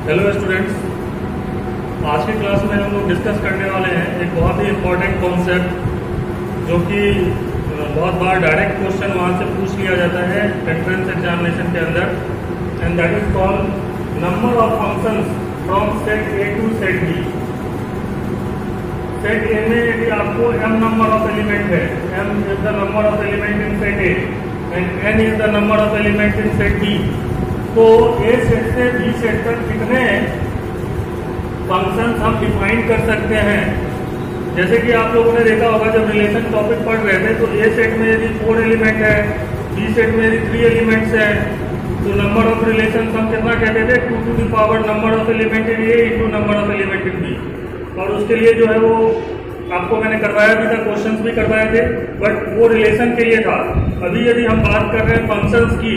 Hello students, आज की class में हम लोग डिस्कस करने वाले हैं एक बहुत ही इम्पोर्टेंट कॉन्सेप्ट जो कि बहुत बार डायरेक्ट क्वेश्चन वहाँ से पूछ लिया जाता है एंट्रेंस एग्जामिनेशन के अंदर, and that is called number of functions from set A to set B. Set A में यदि आपको m नंबर ऑफ एलिमेंट है, m is the number of element in set A and n is the number of element in set B, तो A set से B set तक कितने functions हम define कर सकते हैं। जैसे कि आप लोगों ने देखा होगा जब रिलेशन टॉपिक पढ़ रहे थे, तो ए सेट में यदि 4 एलिमेंट है, बी सेट में यदि 3 एलिमेंट्स है, तो नंबर ऑफ रिलेशन हम कितना कहते थे, 2 to the power number of element in A into number of element in B. और उसके लिए जो है वो आपको मैंने करवाया भी था, क्वेश्चंस भी करवाए थे, बट वो रिलेशन के लिए था। अभी यदि हम बात कर रहे हैं फंक्शंस की,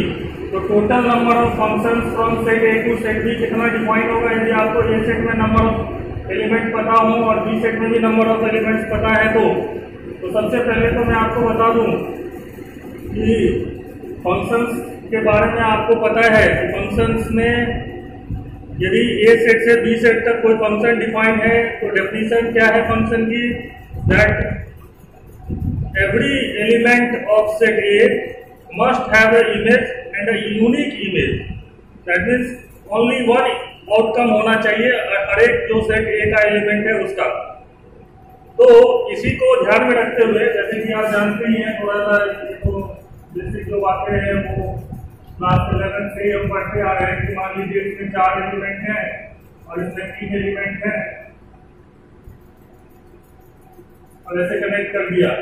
तो total number of functions from set A to set B कितना डिफाइन होगा। यदि आपको ए सेट में नंबर ऑफ एलिमेंट पता हो और बी सेट में भी नंबर ऑफ एलिमेंट्स पता है, तो सबसे पहले तो मैं आपको बता दूं कि फंक्शंस के बारे में आपको पता है कि फंक्शंस में यदि ए सेट से बी सेट तक कोई फंक्शन डिफाइन है, तो डेफिनेशन क्या है फंक्शन की, that every element of set A must have an image and a unique image, that means only one outcome होना चाहिए हर एक जो सेट ए का एलिमेंट है उसका। तो इसी को ध्यान में रखते हुए, जैसे कि आप जानते ही हैं, थोड़ा सा तो बेसिक जो बातें हैं वो क्लास 11 से हम पढ़ते आ रहे हैं कि मान लीजिए इसमें 4 एलिमेंट हैं और इसमें 3 एलिमेंट हैं और ऐसे कनेक्ट कर दिया,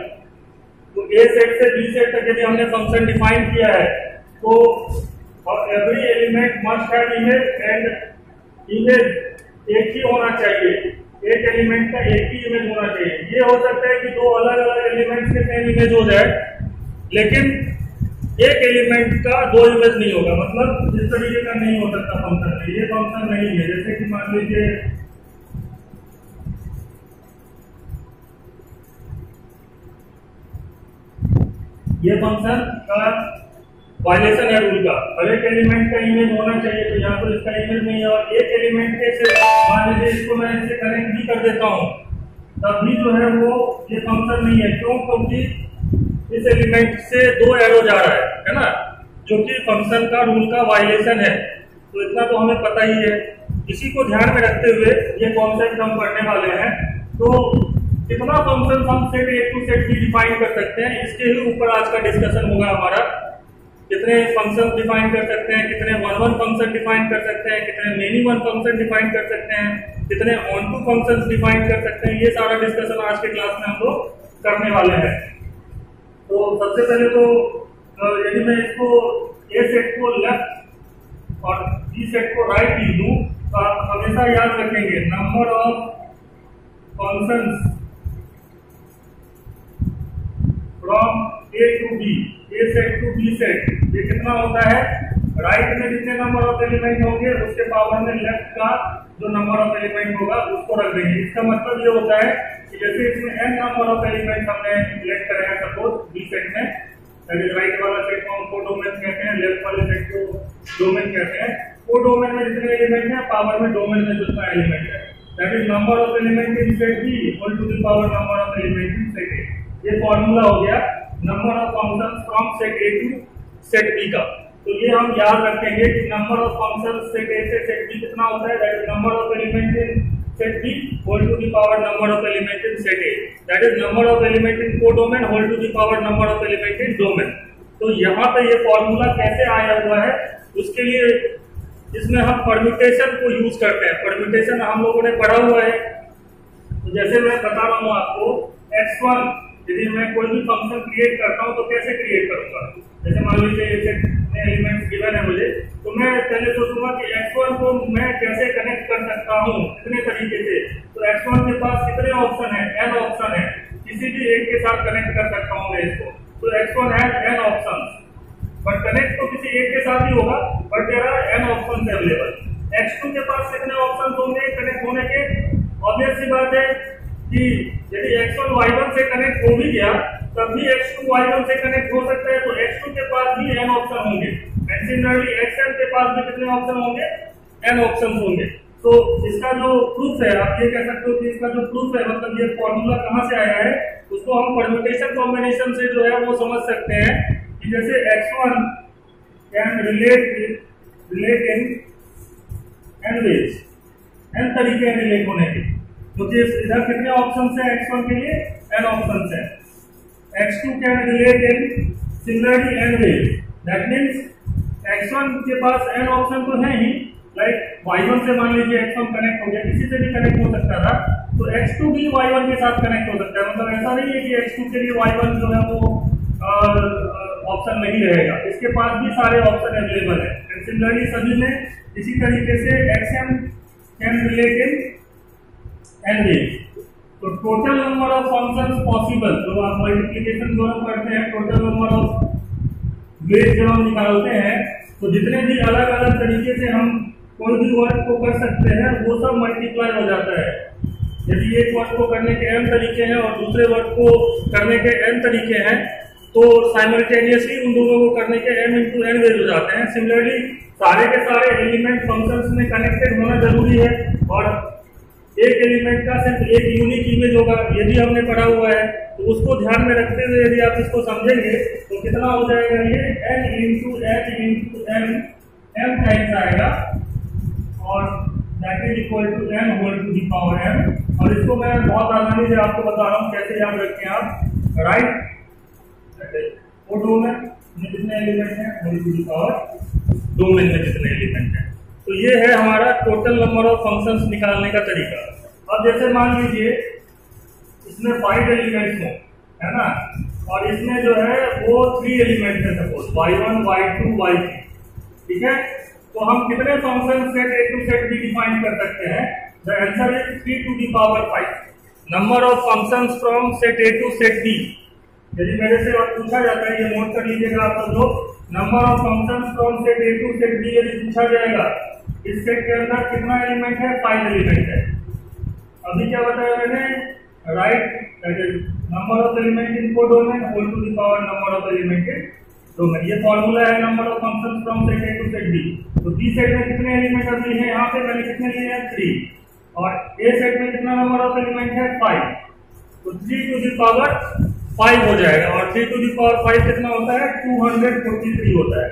तो ए सेट से बी सेट तक यदि हमने फंक्शन डिफाइन किया है, तो और every element must have image and image एक ही होना चाहिए, एक एलिमेंट का एक ही इमेज होना चाहिए। ये हो सकता है कि 2 अलग अलग एलिमेंट्स के सेम इमेज हो जाए, लेकिन एक एलिमेंट का 2 इमेज नहीं होगा, मतलब इस तरीके का नहीं हो सकता फंक्शन में। ये फंक्शन नहीं है। जैसे कि मान लीजिए ये फंक्शन का वायलेशन है रूल का, हर एक एलिमेंट का इमेज होना चाहिए, तो यहाँ पर इसका इमेज नहीं है। और एक एलिमेंट के से मान लीजिए इसको मैं इससे कनेक्ट भी कर देता हूँ, तब भी जो है वो ये फंक्शन नहीं है। क्यों? क्योंकि इस एलिमेंट से 2 एरो जा रहा है ना, जो कि फंक्शन का रूल का वायलेशन है। तो इतना तो हमें पता ही है। इसी को ध्यान में रखते हुए ये कॉन्सेप्ट हम पढ़ने वाले हैं। तो कितना फंक्शन हम set A to set B define कर सकते हैं, इसके ही ऊपर आज का डिस्कशन होगा हमारा। कितने फंक्शन डिफाइन कर सकते हैं, कितने वन फंक्शन डिफाइन कर सकते हैं, कितने मेनी वन फंक्शन डिफाइन कर सकते हैं, कितने ऑन टू फंक्शन डिफाइन कर सकते हैं, ये सारा डिस्कशन आज के क्लास में हम लोग करने वाले हैं। तो सबसे पहले तो यदि मैं इसको ए सेट को लेफ्ट और बी सेट को राइट लिख दूं, तो आप हमेशा याद रखेंगे number of functions from A to B, A set to B set, ये कितना होता है, राइट में जितने नंबर ऑफ एलिमेंट होंगे उसके पावर में लेफ्ट का जो नंबर ऑफ एलिमेंट होगा उसको रख देंगे। इसका मतलब ये होता है कि जैसे इसमें n नंबर ऑफ एलिमेंट हमने सिलेक्ट करे हैं सपोज बी सेट में, दैट इज राइट वाला सेट को हम कोडोमेन कहते हैं, लेफ्ट वाले सेट को डोमेन कहते हैं। कोडोमेन में जितने एलिमेंट हैं, पावर में डोमेन में जितना एलिमेंट है, that is number of element in set B equal to the power number of element in set A. ये फॉर्मूला हो गया number of functions from set A to set B का। तो ये हम याद रखेंगे कि number of functions set A से सेट बी कितना होता है, that is number of element in set B whole to the power number of element in set A, that is number of element in codomain whole to the power number of element in domain. तो यहाँ पे ये formula कैसे आया हुआ है, उसके लिए इसमें हम परम्यूटेशन को यूज करते हैं। परम्यूटेशन हम लोगों ने पढ़ा हुआ है। तो जैसे मैं बता रहा हूँ आपको, x1 यदि मैं कोई भी फंक्शन क्रिएट करता हूं तो कैसे क्रिएट करूंगा। जैसे मान लीजिए ये सेट में एलिमेंट्स गिवन है मुझे, तो मैं पहले सोचूंगा कि x1 को मैं कैसे कनेक्ट कर सकता हूं, कितने तरीके से। तो x1 के पास कितने ऑप्शन है, n ऑप्शन है, किसी भी एक के साथ कनेक्ट कर सकता हूं मैं इसको। तो x1 has n options, but connect तो किसी एक के साथ ही होगा, but there are n options available. x2 के पास कितने ऑप्शंस होंगे कनेक्ट होने के? ऑब्वियस सी बात है कि यदि x1 y1 से कनेक्ट हो भी गया, तब भी x2 y1 से कनेक्ट हो सकता है, तो x2 के पास भी n ऑप्शन होंगे। सिमिलरली xn के पास भी कितने ऑप्शन होंगे, n ऑप्शंस होंगे। तो इसका जो प्रूफ है, आप ये कह सकते हो कि इसका जो प्रूफ है, मतलब ये फॉर्मूला कहां से आया है, उसको हम परम्यूटेशन कॉम्बिनेशन से जो है वो समझ सकते हैं कि जैसे x1 can relate in n ways, n तरीके हैं रिलेट होने के। तो इधर कितने ऑप्शंस हैं x1 के लिए, n ऑप्शंस हैं। x2 can relate in similarly n ways, that means x1 के पास n ऑप्शन तो है ही, लाइक y1 से मान लीजिए x1 कनेक्ट हो गया, किसी से भी कनेक्ट हो सकता था, तो x2 भी y1 के साथ कनेक्ट हो सकता है। मतलब ऐसा नहीं है कि x2 के लिए y1 जो है वो ऑप्शन नहीं रहेगा, इसके पास भी सारे ऑप्शन अवेलेबल है। एंड सिमिलरली सभी में इसी तरीके से xm can relate in n ways. तो total number of functions possible, जो आप मल्टीप्लिकेशन जो हम करते हैं, टोटल नंबर ऑफ वेज जो हम निकालते हैं, तो जितने भी अलग अलग तरीके से हम कोई भी वर्ड को कर सकते हैं वो सब मल्टीप्लाई हो जाता है। यदि एक वर्ड को करने के n तरीके हैं और दूसरे वर्ड को करने के n तरीके हैं, तो साइमल्टेनियसली उन दोनों को करने के m इंटू n वेज हो जाते हैं। सिमिलरली सारे के सारे एलिमेंट फंक्शंस में कनेक्टेड होना जरूरी है, और एक एलिमेंट का सिर्फ एक यूनिक इमेज होगा, ये भी हमने पढ़ा हुआ है। तो उसको ध्यान में रखते हुए यदि आप इसको समझेंगे तो कितना हो जाएगा, ये n into h into m times आएगा, और that is equal to n whole to the power m। और इसको मैं बहुत आसानी से आपको बता रहा हूँ कैसे याद रखें आप, राइट, वो डोमेन में जितने एलिमेंट हैं whole to the power domain में जितने एलिमेंट हैं। तो ये है हमारा टोटल नंबर ऑफ फंक्शंस निकालने का तरीका। अब जैसे मान लीजिए इसमें 5 एलिमेंट्स हो, है ना, और इसमें जो है वो 3 एलिमेंट है, सपोज y1 y2 y3, ठीक है। तो हम कितने function set A to set B define कर सकते हैं? The answer is 3 to the power 5 number of functions from set A to set B। यदि मेरे से और पूछा जाता है, ये नोट कर लीजिएगा आप सब लोग, number of functions from set A to set B यदि पूछा जाएगा, इस सेट के अंदर कितना एलिमेंट है? 5 एलिमेंट है। अभी क्या बताया मैंने, right, that is number of element in codomain whole to the power number of element in domain. ये फॉर्मूला है number of functions from set A to set B। तो B सेट में कितने एलिमेंट अभी है, यहाँ पे मैंने कितने लिए हैं? 3, और A सेट में कितना नंबर ऑफ एलिमेंट है? 5। तो 3 टू द पावर 5 हो जाएगा, और 3 टू द पावर 5 कितना होता है? 243 होता है।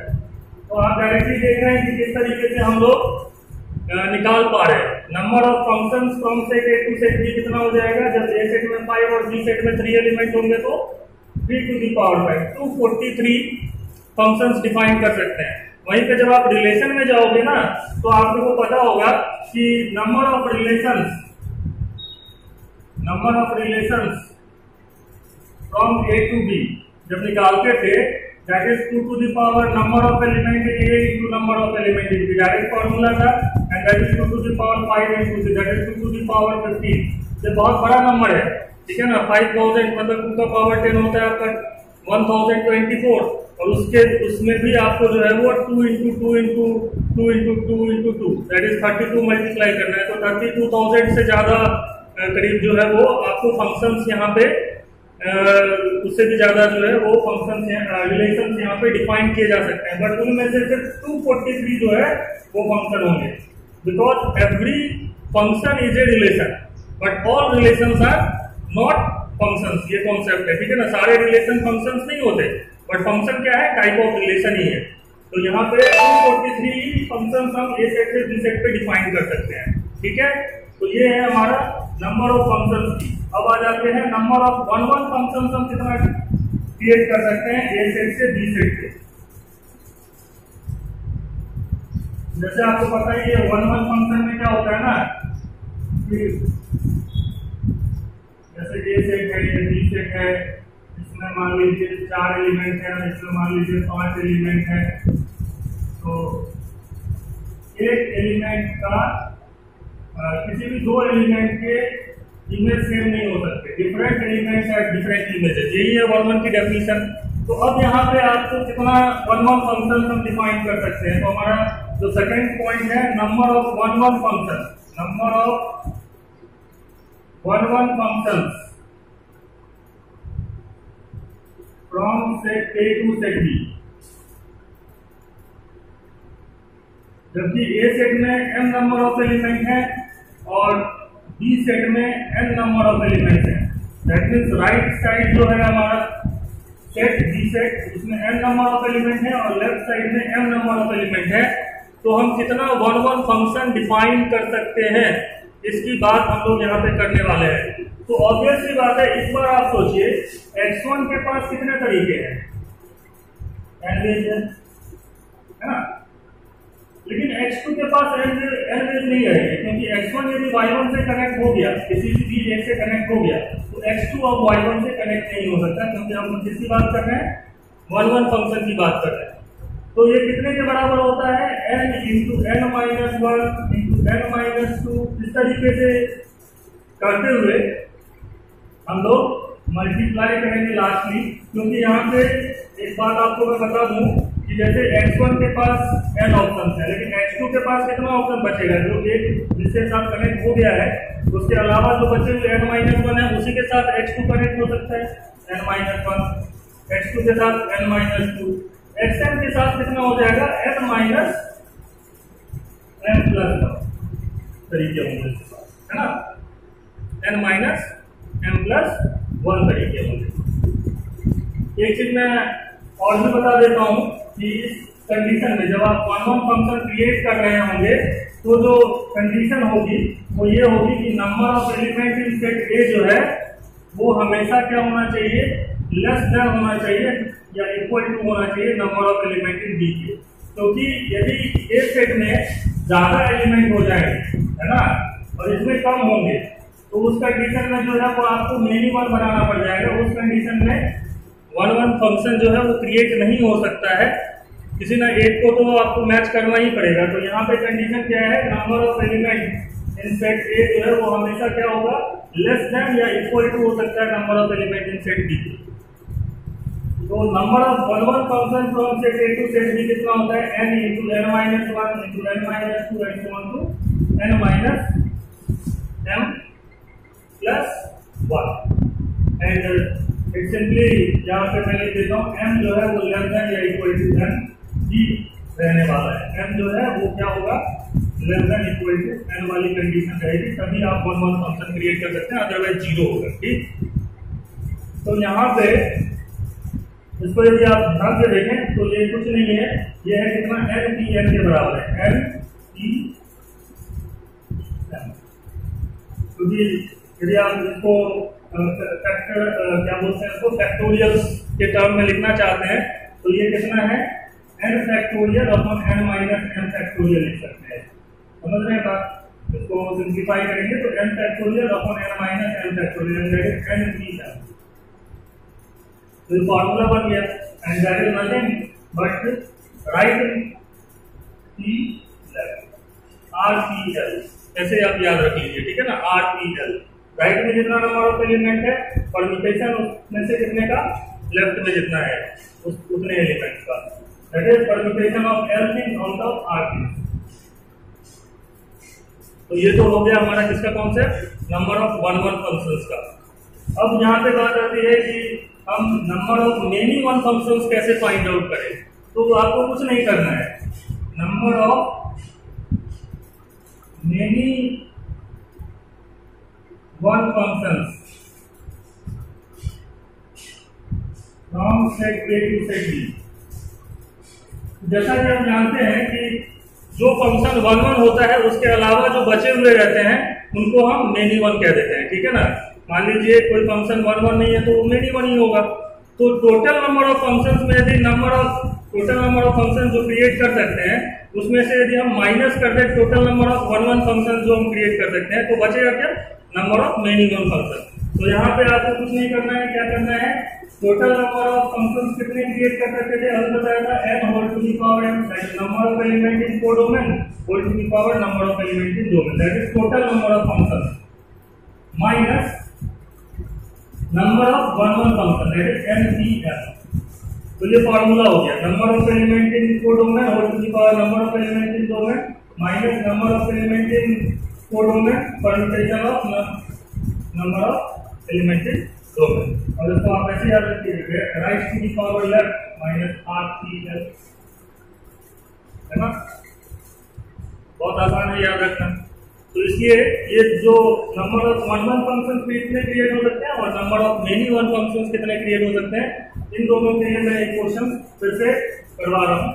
तो आप डायरेक्टली देख रहे हैं कि किस तरीके से हम लोग निकाल पा रहे हैं। Number of functions from set A to set B कितना हो जाएगा? जब A सेट में 5 और B सेट में 3 एलिमेंट होंगे तो 3 to the power 5 243 functions define कर सकते हैं। वहीं पे जब आप रिलेशन में जाओगे ना, तो आपको पता होगा कि number of relations from A to B जब निकालते थे, that is 2 to the power number of element in A into number of element in B, direct formula था, and that is 2 to the power 5 into C, that is 2 to the power 15। ये बहुत बड़ा number है, ठीक है ना। 5000 मतलब 2 का पावर 10 होता है आपका 1024, और उसमें भी आपको जो है वो 2 into 2 into 2 into 2 into 2 that is 32 multiply करना है। तो 32,000 से ज्यादा करीब जो है वो आपको फंक्शंस यहाँ पे उससे भी ज्यादा जो है वो फंक्शंस रिलेशंस यहाँ पे डिफाइन किए जा सकते हैं, बट उनमें से सिर्फ 243 जो है वो फंक्शन होंगे, because every function is a relation but all relations are not functions. ये कॉन्सेप्ट है, ठीक है ना। सारे रिलेशन फंक्शंस नहीं होते, बट फंक्शन क्या है? टाइप ऑफ रिलेशन ही है। तो यहाँ पे 243 फंक्शंस हम A सेट से B सेट पे डिफाइन कर सकते हैं, ठीक है। तो ये है हमारा नंबर ऑफ फंक्शंस की। अब आ जाते हैं नंबर ऑफ वन फंक्शंस हम कितना क्रिएट कर सकते हैं A सेट से B सेट पे। जैसे आपको पता है ये वन फंक्शन में क्या होता है ना, जैसे A सेट है, ये B सेट है, इसमें मान लीजिए 4 एलिमेंट है, इसमें मान लीजिए 5 एलिमेंट है। तो एक एलिमेंट का किसी भी 2 एलिमेंट के इमेज सेम नहीं हो सकते, different elements have different images. यही है वन की डेफिनेशन। तो अब यहाँ पे आपको कितना वन फंक्शन हम डिफाइन कर सकते हैं। तो हमारा जो सेकंड पॉइंट है, number of one function, number of one functions from set A to set B। जबकि ए सेट में m नंबर ऑफ एलिमेंट है और बी सेट में n नंबर ऑफ एलिमेंट है। दैट मीन्स राइट साइड जो है हमारा सेट बी सेट, उसमें n नंबर ऑफ एलिमेंट है और लेफ्ट साइड में m नंबर ऑफ एलिमेंट है। तो हम कितना वन वन फंक्शन डिफाइन कर सकते हैं, इसकी बात हम लोग यहाँ पे करने वाले हैं। तो ऑब्वियसली बात है, इस बार आप सोचिए x1 के पास कितने तरीके हैं, n वेज है ना, लेकिन x2 के पास n वेज नहीं रहेंगे, क्योंकि x1 यदि y1 से कनेक्ट हो गया, किसी भी एक से कनेक्ट हो गया, तो x2 अब y1 से कनेक्ट नहीं हो सकता, क्योंकि हम किसकी बात कर रहे हैं, वन वन फंक्शन की बात कर रहे हैं। तो ये कितने के बराबर होता है, n into n minus one into n minus to. इस तरीके से करते हुए हम लोग मल्टीप्लाई करेंगे लास्टली, क्योंकि यहाँ पे एक बात आपको मैं बता दूं कि जैसे x1 के पास n ऑप्शन है, लेकिन x2 के पास कितना ऑप्शन बचेगा, जो एक जिसके साथ कनेक्ट हो गया है, उसके अलावा जो बचे हुए n माइनस वन है, उसी के साथ x2 कनेक्ट हो सकता है, n माइनस वन, x2 के साथ n माइनस टू, xn के साथ कितना हो जाएगा, n माइनस m प्लस तरीके होंगे इसके पास, है ना, n minus m plus one तरीके होंगे। एक चीज मैं और भी बता देता हूं कि इस कंडीशन में जब आप वन वन फंक्शन क्रिएट कर रहे होंगे, तो जो कंडीशन होगी वो ये होगी कि number of element in set A जो है वो हमेशा क्या होना चाहिए, लेस देन होना चाहिए या इक्वल टू होना चाहिए number of element in B के। क्योंकि यदि ए सेट में ज्यादा एलिमेंट हो जाए, है ना, और इसमें कम होंगे, तो उस कंडीशन में जो है वो आपको मिनिमल बनाना पड़ जाएगा। उस कंडीशन में वन वन फंक्शन जो है वो क्रिएट नहीं हो सकता है, किसी ना एक को तो आपको मैच करना ही पड़ेगा। तो यहाँ पे कंडीशन क्या है, number of element in set A जो है वो हमेशा क्या होगा, लेस देन या इक्वल टू हो सकता है number of element in set B. तो number of one one function from set A to set B कितना होता है, n into n minus one into n minus two and so on to n minus m plus one. And it simply यहाँ पे मैं लिख देता हूँ, m जो है वो लेस देन या इक्वल टू n ही रहने वाला है। m जो है वो क्या होगा, less than equal to n वाली कंडीशन रहेगी, तभी आप वन वन फंक्शन क्रिएट कर सकते हैं, अदरवाइज जीरो होगा। ठीक, तो यहाँ पे इसको यदि आप ध्यान से देखें तो ये कुछ नहीं है, ये है कितना, n p n के बराबर है, n p n। क्योंकि यदि आप इसको क्या बोलते हैं, इसको फैक्टोरियल के टर्म में लिखना चाहते हैं, तो ये कितना है, n factorial upon n minus m factorial लिख सकते हैं। समझ रहे हैं बात, इसको सिंप्लीफाई करेंगे तो n factorial upon n minus m factorial n p n। तो फॉर्मूला बन गया, and that is nothing but right p left r p l, ऐसे आप याद रख लीजिए, ठीक है ना, r p l। राइट में जितना नंबर ऑफ एलिमेंट है, परम्यूटेशन उसमें से कितने का, लेफ्ट में जितना है उतने एलिमेंट्स का, that is permutation of l thing out of r thing. तो ये तो हो गया हमारा किसका concept, number of one one functions का। अब यहाँ पे बात आती है कि हम number of many one functions कैसे फाइंड आउट करें। तो आपको कुछ नहीं करना है, number of many one functions from set A to set B. जैसा कि हम जानते हैं कि जो फंक्शन वन वन होता है उसके अलावा जो बचे हुए रहते हैं उनको हम मेनी वन कह देते हैं, ठीक है ना। मान लीजिए कोई फंक्शन वन वन नहीं है तो वो मेनी वन ही होगा। तो टोटल नंबर ऑफ फंक्शंस में यदि टोटल नंबर ऑफ फंक्शन जो क्रिएट कर सकते हैं उसमें से यदि हम माइनस कर दें total number of one one function जो हम क्रिएट कर सकते हैं, तो बचेगा क्या, number of many one function. तो यहाँ पे आपको कुछ नहीं करना है, क्या करना है, टोटल नंबर ऑफ फंक्शंस कितने क्रिएट कर सकते थे, हमने बताया था n whole to the power m, that is number of element in codomain, whole to the power number of element in domain, that is total number of functions minus number of one one function, that is n p n। तो ये formula हो गया, number of element in codomain whole to the power number of element in domain minus number of element in codomain permutation of number of element in domain. और इसको आप ऐसे याद रखिए, right to the power left minus r p l, है ना। बहुत आसान है याद रखना। तो इसलिए ये जो नंबर ऑफ वन फंक्शन कितने क्रिएट हो सकते हैं और number of many one function कितने क्रिएट हो सकते हैं, इन दोनों के लिए मैं एक क्वेश्चन फिर से करवा रहा हूँ।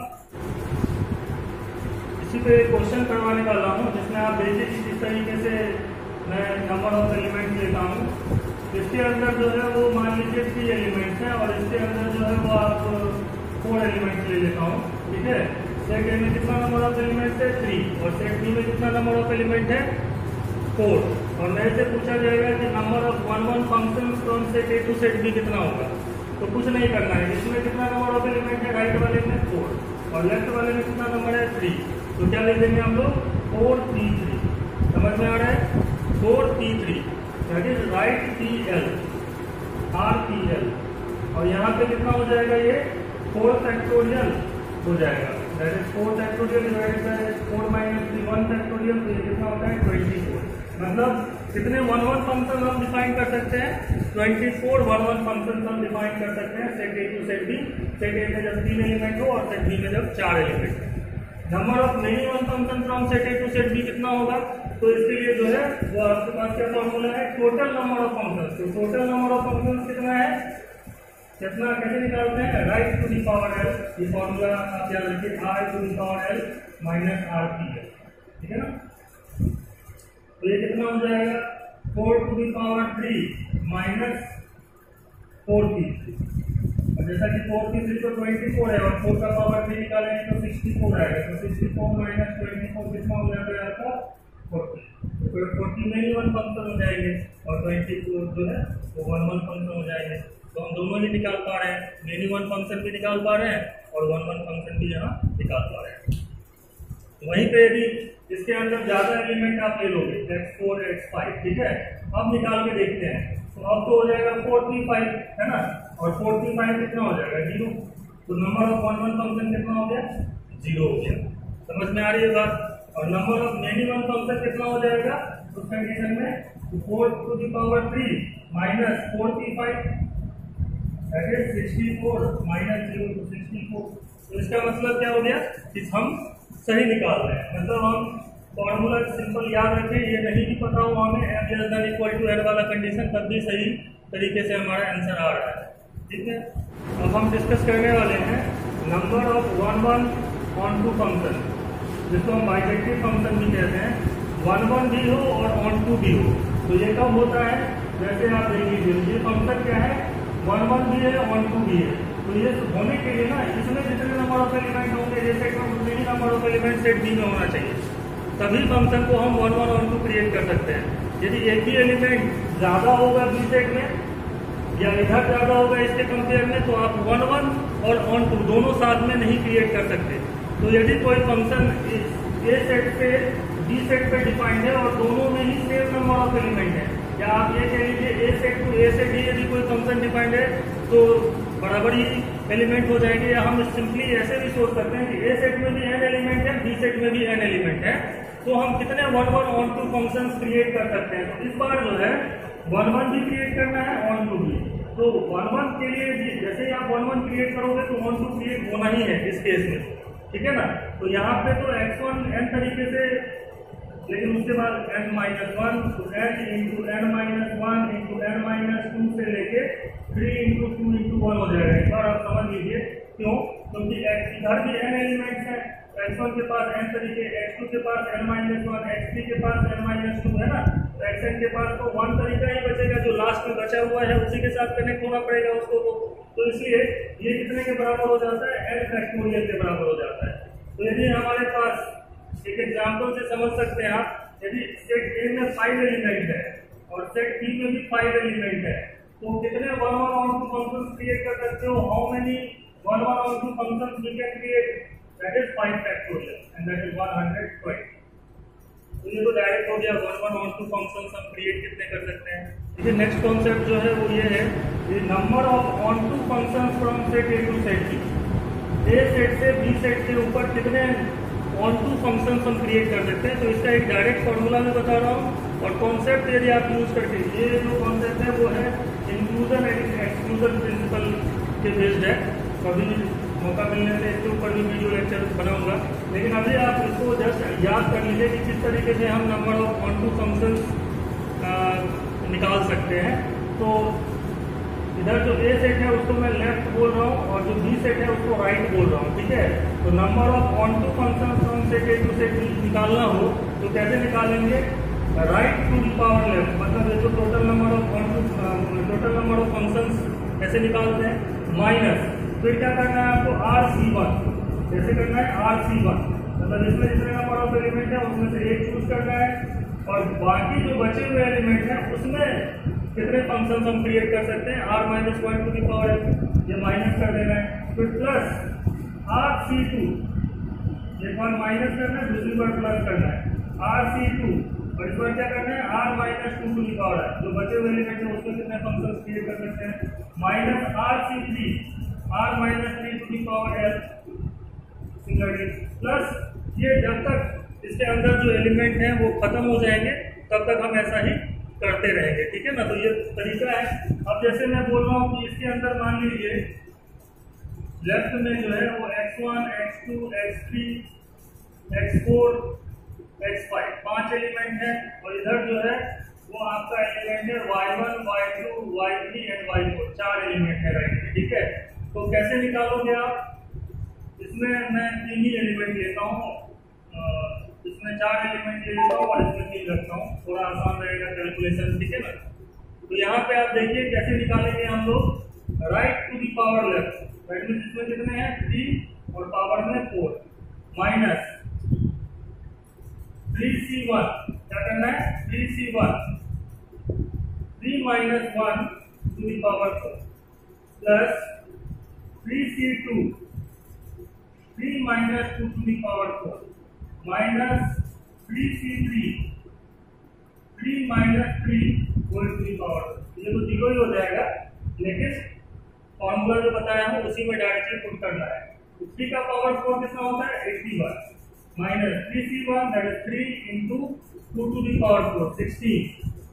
इसी पे एक क्वेश्चन करवाने वाला हूँ जिसमें आप देखिए कि किस तरीके से मैं नंबर ऑफ एलिमेंट लेता हूँ। इसके अंदर जो है वो मान लीजिए 3 एलिमेंट्स हैं और इसके अंदर जो है वो आप 4 एलिमेंट्स ले लेता हूँ, ठीक है। सेट ए में कितना नंबर ऑफ एलिमेंट है 3 और सेट बी में कितना नंबर ऑफ एलिमेंट है 4। और मेरे से पूछा जाएगा कि number of one function from set A to set B कितना होगा। तो कुछ नहीं करना है, इसमें कितना नंबर ऑफ एलिमेंट है, राइट वाले में 4 और लेफ्ट वाले में कितना नंबर है 3। तो क्या लिख देंगे हम लोग 4p3। समझ में आ रहा है 4p3 that is right pl rpl। और यहाँ पे कितना हो जाएगा ये 4 फैक्टोरियल हो जाएगा, that is 4 factorial divided by 4 minus 3 1 factorial. तो ये कितना होता है 24। मतलब कितने वन फंक्शन हम डिफाइन कर सकते हैं 24 वन फंक्शन हम डिफाइन कर सकते हैं set A to set B. Set A में जब 3 एलिमेंट हो और सेट बी में जब 4 एलिमेंट हो। Number of many one function from set A to set B कितना होगा, तो इसके लिए जो है वो आपके पास क्या फॉर्मूला है टोटल नंबर ऑफ फंक्शन। तो टोटल नंबर ऑफ फंक्शन कितना है, कितना कैसे निकालते हैं, right to the power L. ये फॉर्मूला आप याद रखिए r to the power L minus rpl, ठीक है ना। तो ये कितना हो जाएगा 4 to the power 3 minus 4p3। और जैसा कि 4p3 तो 24 है और 4 का पावर 3 निकालेंगे तो 64 आएगा। तो 64 माइनस 24 कितना हो जाएगा आपका 40। तो फिर 40 में ही वन फंक्शन हो जाएंगे और 24 जो है वो वन फंक्शन हो जाएंगे। तो हम दोनों ही निकाल पा रहे हैं, मेनी वन फंक्शन भी निकाल पा रहे हैं और वन फंक्शन भी यहाँ निकाल पा रहे हैं। वहीं पे यदि इसके अंदर ज्यादा एलिमेंट आप ले लोगे x4 x5, ठीक है, अब निकाल के देखते हैं। तो अब तो हो जाएगा 45 है ना, और 45 कितना हो जाएगा 0। तो नंबर ऑफ वन फंक्शन कितना हो गया 0 हो गया। समझ में आ रही है बात। और number of many one function कितना हो जाएगा उस कंडीशन में 4 to the power 3 minus 45 that is 64 minus 0 तो 64। तो इसका मतलब क्या हो गया कि हम सही निकाल रहे हैं। मतलब हम फॉर्मूला सिंपल याद रखें, ये नहीं भी पता हो हमें m less than equal to n वाला कंडीशन, तब भी सही तरीके से हमारा आंसर आ रहा है, ठीक है। अब हम डिस्कस करने वाले हैं number of one onto function, जिसको हम बाइजेक्टिव फंक्शन भी कहते हैं। वन भी हो और ऑन टू भी हो। तो ये कब होता है, जैसे आप देख लीजिए ये फंक्शन क्या है वन भी है ऑन टू भी है। तो ये होने के लिए ना इसमें जितने नंबर ऑफ एलिमेंट होंगे ये सेट में उतने ही number of element set B में होना चाहिए, तभी फंक्शन को हम वन ऑन टू क्रिएट कर सकते हैं। यदि एक भी एलिमेंट ज्यादा होगा बी सेट में या इधर ज्यादा होगा इसके कंपेयर में, तो आप वन और ऑन टू दोनों साथ में नहीं क्रिएट कर सकते। तो यदि कोई फंक्शन ए सेट पे बी सेट पे डिफाइंड है और दोनों में ही सेम नंबर ऑफ एलिमेंट है, या आप ये कह लीजिए ए सेट टू ए से डी यदि कोई फंक्शन डिफाइंड है तो बराबर ही एलिमेंट हो जाएंगे। या हम सिंपली ऐसे भी सोच सकते हैं कि ए सेट में भी n एलिमेंट है बी सेट में भी n एलिमेंट है, तो हम कितने one onto function create कर सकते हैं। तो इस बार जो है वन भी क्रिएट करना है ऑन टू भी। तो वन के लिए भी जैसे ही आप वन क्रिएट करोगे तो ऑन टू क्रिएट होना ही है इस केस में, ठीक है ना। तो यहाँ पे तो x1 n तरीके से, लेकिन उसके बाद n माइनस 1 तो n into n minus 1 into n minus 2 से लेके 3 इंटू 2 इंटू 1 हो जाएगा। एक बार आप समझ लीजिए क्यों, क्योंकि इधर भी n एलिमेंट्स है, x1 के पास n तरीके, x2 के पास n माइनस 1, x3 के पास n माइनस 2 है ना, तो xn के पास तो 1 तरीका ही बचेगा जो लास्ट में बचा हुआ है, उसी के साथ कनेक्ट होना पड़ेगा उसको। तो इसलिए ये कितने के बराबर हो जाता है n फैक्टोरियल के बराबर हो जाता है। तो यदि हमारे पास एक एग्जाम्पल से समझ सकते हैं आप, यदि सेट ए में 5 एलिमेंट है और सेट बी में भी 5 एलिमेंट है, तो कितने one onto function create कर सकते हो, how many one onto function we can create, that is 5 factorial and that is 120। तो ये तो डायरेक्ट हो गया वन ऑन टू फंक्शन हम क्रिएट कितने कर सकते हैं। देखिए नेक्स्ट कॉन्सेप्ट जो है वो ये है, ये number of onto function from set A to set B. A set से बी सेट के ऊपर कितने ऑन टू फंक्शन हम क्रिएट कर सकते हैं। तो इसका एक डायरेक्ट फॉर्मूला मैं बता रहा हूँ और कॉन्सेप्ट यदि आप यूज करके, ये जो कॉन्सेप्ट है वो है इंक्लूजन एंड एक्सक्लूजन प्रिंसिपल के बेस्ड है। कभी मौका मिलने से इसके ऊपर भी वीडियो लेक्चर बनाऊंगा। लेकिन अभी आप इसको जस्ट याद कर लीजिए कि किस तरीके से हम number of onto functions निकाल सकते हैं। तो इधर जो ए सेट है उसको मैं लेफ्ट बोल रहा हूँ और जो बी सेट है उसको राइट बोल रहा हूँ, ठीक है। तो number of onto function from set A to set B निकालना हो तो कैसे निकालेंगे? Right to the power left, मतलब ये जो टोटल नंबर ऑफ फंक्शंस कैसे निकालते हैं? माइनस, फिर क्या करना है आपको? RC1, कैसे करना है? RC1, मतलब इसमें जितने नंबर ऑफ एलिमेंट है उसमें से एक चूज करना है और बाकी जो बचे हुए एलिमेंट हैं उसमें कितने फंक्शन हम क्रिएट कर सकते हैं? R-1 to the power f, ये माइनस कर देना है। फिर प्लस RC2, एक बार माइनस करना है, दूसरी बार प्लस करना है RC2, और इस बार क्या करना है? R-2 to the power f, जो बचे हुए एलिमेंट है उसमें कितने फंक्शन क्रिएट कर सकते हैं? Minus RC3, R-3 to the power f singularly, plus ये जब तक इसके अंदर जो एलिमेंट हैं वो खत्म हो जाएंगे तब तक हम ऐसा ही करते रहेंगे, ठीक है ना। तो ये तरीका है। अब जैसे मैं बोल रहा हूँ कि इसके अंदर मान लीजिए लेफ्ट में जो है वो x1, x2, x3, x4, x5 5 element है और इधर जो है वो आपका एलिमेंट है y1, y2, y3 and y4, 4 element है राइट में, ठीक है। तो कैसे निकालोगे आप? इसमें मैं 3 ही एलिमेंट लेता हूँ, इसमें 4 एलिमेंट ले लेता हूँ और इसमें 3 रखता हूँ, थोड़ा आसान रहेगा कैलकुलेशन, ठीक है ना। तो यहाँ पे आप देखिए कैसे निकालेंगे हम लोग? Right to the power left, right में इसमें कितने हैं? 3 और पावर में 4, माइनस 3C1, क्या करना है? 3C1, 3 minus 1 to the power 4, plus 3C2, 3 minus 2 to the power 4, minus 3C3, 3 minus 3 whole to the power. ये तो जीरो ही हो जाएगा, लेकिन फॉर्मूला जो बताया है उसी में डायरेक्टली पुट करना है। 3 का पावर 4 कितना होता है? 81, minus 3C1 that is 3 into 2 to the power 4 16,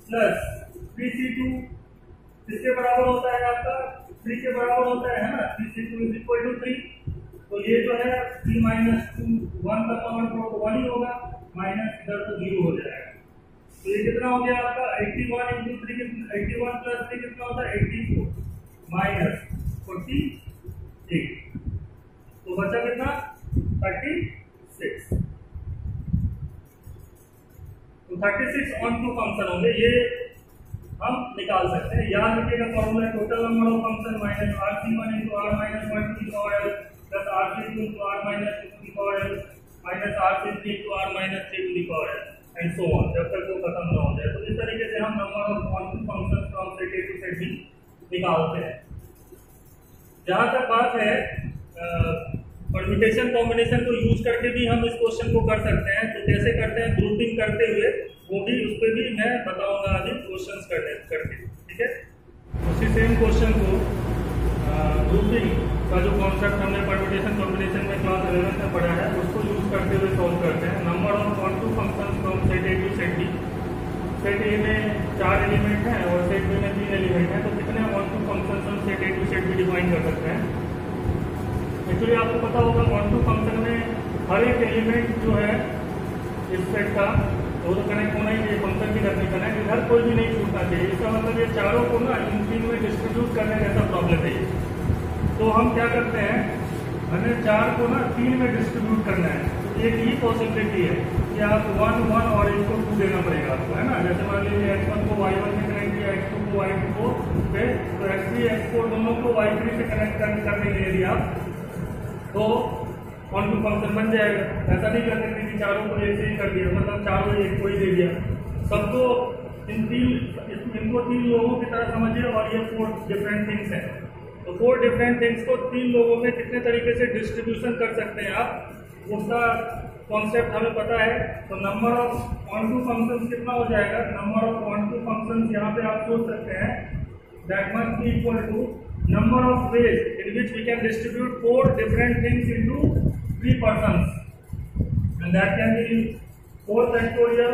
plus 3C2 किसके बराबर होता है? आपका 3 के बराबर होता है ना। 3C2 इज इक्वल टू 3, तो ये जो है 3 माइनस 2 1 का पावर 4 तो 1 ही होगा, माइनस इधर तो 0 हो जाएगा। तो ये कितना हो गया आपका? 81 इंटू 3, 81 प्लस 3 कितना होता है? 84, माइनस 48, तो बचा कितना? 36। तो 36 ऑन टू फंक्शन होंगे, ये हम निकाल सकते हैं। याद रखिएगा formula total number of function minus RC1 into R-1 to the power l plus RC2 into R-2 to the power l minus RC3 into R-3 to the power l and so on, जब तक वो खत्म ना हो जाए। तो इस तरीके से हम number of onto function from set A to set B निकालते हैं। जहां तक बात है परम्यूटेशन कॉम्बिनेशन को यूज करके भी हम इस क्वेश्चन को कर सकते हैं। तो कैसे करते हैं ग्रुपिंग करते हुए, वो भी उस पर भी मैं बताऊंगा अभी क्वेश्चंस करके, ठीक है। उसी सेम क्वेश्चन को ग्रुपिंग का जो कॉन्सेप्ट हमने परम्यूटेशन कॉम्बिनेशन में क्लास 11 में पढ़ा है उसको यूज करते हुए सॉल्व करते हैं। Number of onto function from set A to set B. Set A में 4 एलिमेंट हैं और सेट बी में 3 एलिमेंट हैं, तो कितने ऑन टू फंक्शन हम set A to set B define कर सकते हैं। एक्चुअली आपको पता होगा ऑन टू फंक्शन में हर एक एलिमेंट जो है इस सेट का वो तो कनेक्ट होना ही चाहिए, फंक्शन की डेफिनेशन है, इधर कोई भी नहीं छूटना चाहिए। इसका मतलब ये चारों को ना इन 3 में डिस्ट्रीब्यूट करने जैसा प्रॉब्लम है। तो हम क्या करते हैं, हमें 4 को ना 3 में डिस्ट्रीब्यूट करना है। तो एक ही पॉसिबिलिटी है कि आप 1 1 और एक को 2 देना पड़ेगा आपको, है ना। जैसे मान लीजिए x1 को y1 से कनेक्ट किया, x2 को y2 को पे, तो x3 x4 दोनों को y3 से कनेक्ट करने के लिए आप तो ऑन टू फंक्शन बन जाएगा। ऐसा नहीं कर सकते कि चारों को ऐसे ही कर दिया, मतलब चारों एक को ही दे दिया। सबको इनको 3 लोगों की तरह समझिए और ये 4 डिफरेंट थिंग्स हैं। तो 4 डिफरेंट थिंग्स को 3 लोगों में कितने तरीके से डिस्ट्रीब्यूशन कर सकते हैं आप, उसका कॉन्सेप्ट हमें पता है। तो number of onto function कितना हो जाएगा? Number of onto function यहाँ पे आप सोच सकते हैं that must be equal to number of ways in which we can distribute 4 different things into 3 persons, and that can be 4 factorial,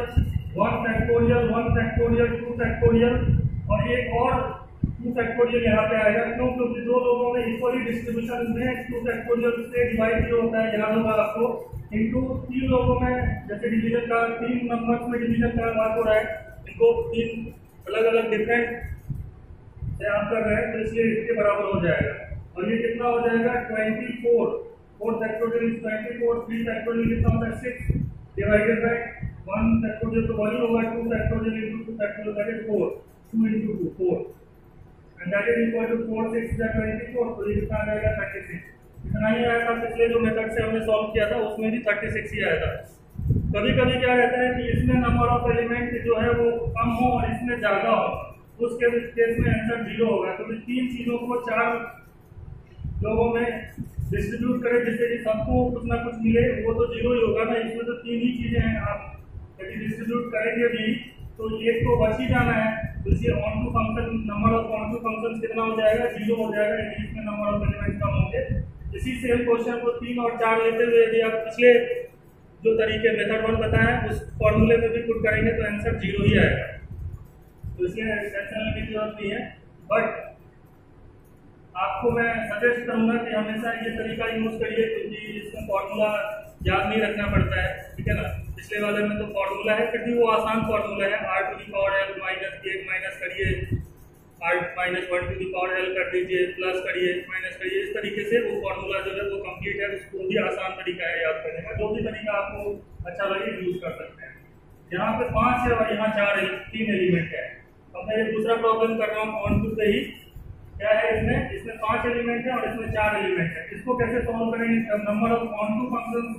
1 factorial, 1 factorial, 2 factorial, और एक और 2 फैक्टोरियल यहाँ पे आएगा, क्यों? क्योंकि दो लोगों में इक्वली डिस्ट्रीब्यूशन में 2 फैक्टोरियल से डिवाइड जो होता है याद होगा आपको, इनटू 3 लोगों में जैसे डिवीजन का 3 नंबर्स में डिवीजन का बात हो रहा है, इनको 3 अलग अलग डिफरेंट से आप कर रहे हैं, तो इसलिए इसके बराबर हो जाएगा। और ये कितना हो जाएगा 24, 4 फैक्टोरियल इज 24, 3 फैक्टोरियल कितना होता है 6 डिवाइडेड बाय 1 फैक्टोरियल तो 1 होगा, 2 factorial into 2 factorial that is 4, 2 into 2 4 and that is equal to 4 6 is 24, तो ये कितना आ जाएगा 36। इतना ही आया था पिछले जो मेथड से हमने सॉल्व किया था उसमें भी 36 ही आया था। कभी कभी क्या रहता है कि इसमें नंबर ऑफ एलिमेंट जो है वो कम हो और इसमें ज्यादा हो, उसके केस में आंसर 0 होगा। तो तीन चीजों को 4 लोगों में डिस्ट्रीब्यूट करें जिससे कि सबको कुछ ना कुछ मिले, वो तो 0 ही होगा ना। इसमें तो 3 ही चीजें हैं, आप यदि डिस्ट्रीब्यूट करेंगे भी तो एक तो बच ही जाना है, तो इसलिए onto function number of onto function कितना हो जाएगा 0 हो जाएगा, यदि इसमें नंबर ऑफ एलिमेंट कम होंगे। इसी सेम क्वेश्चन को 3 और 4 लेते हुए यदि आप पिछले जो तरीके मेथड 1 बताया उस फॉर्मूले में भी पुट करेंगे तो आंसर 0 ही आएगा। तो इसलिए टेंशन लेने की जरूरत नहीं है, बट आपको मैं सजेस्ट करूंगा कि हमेशा ये तरीका यूज करिए, क्योंकि इसमें फॉर्मूला याद नहीं रखना पड़ता है, ठीक है ना। पिछले वाले में तो फॉर्मूला है, फिर भी वो आसान फॉर्मूला है, r to the power l minus 1 minus करिए, r minus 1 to the power l कर दीजिए, प्लस करिए, माइनस करिए, इस तरीके से वो फॉर्मूला जो है वो कंप्लीट है। उसको भी आसान तरीका है याद करने का, जो भी तरीका आपको अच्छा लगे यूज कर सकते हैं। यहाँ पे 5 है और यहाँ 3 एलिमेंट है। अब मैं ये दूसरा प्रॉब्लम कर रहा हूँ ऑन टू पे ही, क्या है इसमें 5 एलिमेंट है और इसमें 4 एलिमेंट है। इसको कैसे सॉल्व करेंगे? Number of onto function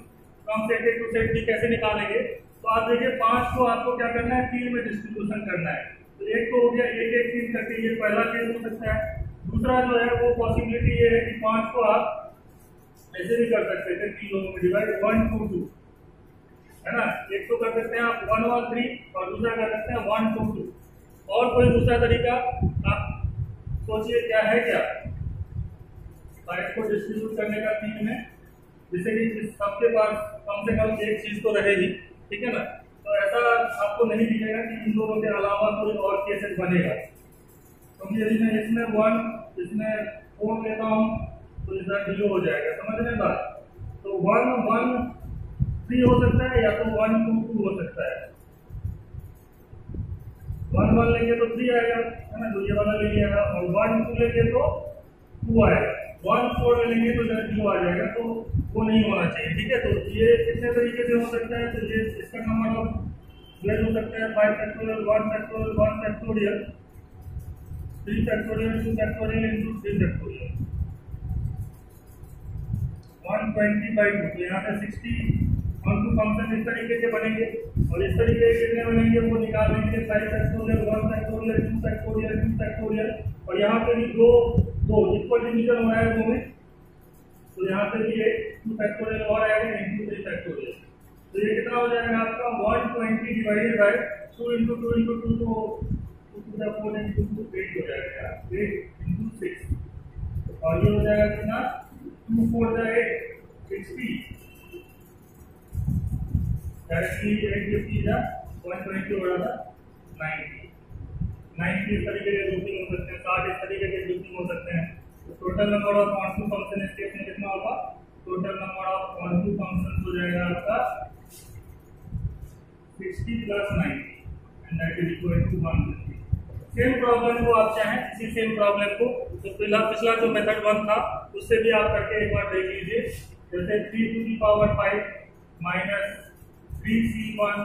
from set A to set B कैसे निकालेंगे? तो आप देखिए 5 को आपको क्या करना है 3 में डिस्ट्रीब्यूशन करना है। तो एक तो हो गया 1 1 3 करके, ये पहला केस हो सकता है। दूसरा जो है वो पॉसिबिलिटी ये है कि 5 को आप ऐसे भी कर सकते थे 3 लोगों में डिवाइड 1 2 2, है ना। एक तो कर सकते हैं आप 1 1 3 और दूसरा कर सकते हैं 1 2 2। और कोई दूसरा तरीका आप सोचिए क्या है? क्या 5 को डिस्ट्रीब्यूट करने का 3 में, जिससे कि सबके पास कम से कम एक चीज तो रहेगी, ठीक है ना। तो ऐसा आपको नहीं दिखेगा कि इन दोनों के अलावा कोई और केसेस बनेगा, क्योंकि तो यदि मैं इसमें 1 इसमें 4 लेता हूँ तो इसका 0 हो जाएगा, समझ रहे बात। तो 1 1 3 हो सकता है या तो 1 2 2 हो सकता है। 1 1 लेंगे तो 3 आएगा, है ना, तो ये वाला ले लिया, और 1 2 लेंगे तो 2 आएगा, 1 4 लेंगे तो 0 आ जाएगा, तो वो नहीं होना चाहिए, ठीक है। तो ये कितने तरीके से हो सकता है? तो ये इसका नंबर ऑफ वेज हो सकता है 5 factorial 1 factorial 1 factorial 3 factorial 2 factorial into 3 factorial 120/2। तो यहाँ पे 60 ऑन टू फंक्शन इस तरीके के बनेंगे, और इस तरीके के कितने बनेंगे वो निकाल लेंगे 5 फैक्टोरियल 1 फैक्टोरियल 2 फैक्टोरियल 2 फैक्टोरियल, और यहाँ पे भी दो इक्वल डिवीजन हो रहा है 2 में, तो यहाँ पे भी एक 2 फैक्टोरियल और आएगा इनटू 3 फैक्टोरियल। तो ये कितना हो जाएगा आपका 120 डिवाइडेड बाय 2 into 2 into 2, तो 2 to the 4 into 2 8 हो जाएगा, 8 into 6, और ये हो जाएगा कितना 2 4 जा 8 60, डायरेक्टली 850 जा 120 हो रहा था 90 इस तरीके के ग्रुपिंग हो सकते हैं, 60 इस तरीके के ग्रुपिंग हो सकते हैं। तो total number of onto function इस केस में कितना होगा? Total number of onto function हो जाएगा आपका 60 + 90 and that is equal to 150। Same problem को आप चाहें इसी सेम प्रॉब्लम को तो पिछला जो मेथड 1 था उससे भी आप करके एक बार देख लीजिए। जैसे 3 to the power 5 minus 3c1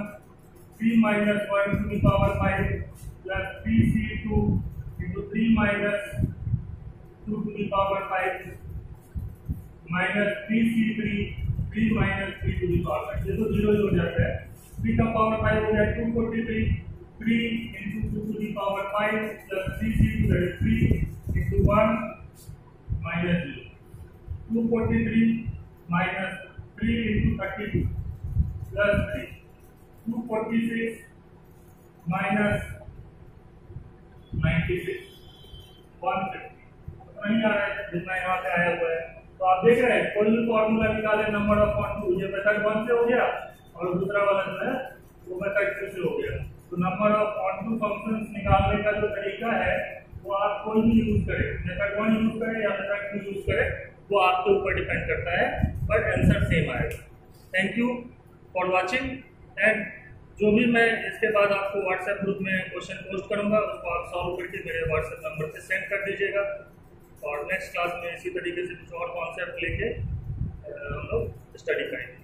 3 minus 1 to the power 5 plus 3c2 into 3 minus 2 to the power 5 minus 3c3 3 minus 3 to the power 5, ये तो 0 ही हो जाता है। 3 का पावर 5 हो गया 243, 3 into 2 to the power 5 plus 3c2 that is 3 into 1 minus 0, 243 minus 3 into 32 plus 3, 246 minus 96 150, नहीं आ रहा है जितना यहाँ पे आया हुआ है। तो आप देख रहे हैं कोई भी फॉर्मूला निकाले नंबर ऑफ ऑन टू, ये मेथड 1 से हो गया और दूसरा वाला जो है वो मेथड 2 से हो गया। तो number of onto functions निकालने का जो तरीका है वो आप कोई भी यूज करें, मेथड 1 यूज करें या मेथड 2 यूज करें, वो आपके ऊपर डिपेंड करता है, बट आंसर सेम आएगा। Thank you for watching. And जो भी मैं इसके बाद आपको व्हाट्सएप ग्रुप में क्वेश्चन पोस्ट करूंगा उसको आप सॉल्व करके मेरे व्हाट्सएप नंबर पे सेंड कर दीजिएगा, और नेक्स्ट क्लास में इसी तरीके से कुछ और कॉन्सेप्ट लेके हम लोग स्टडी करेंगे।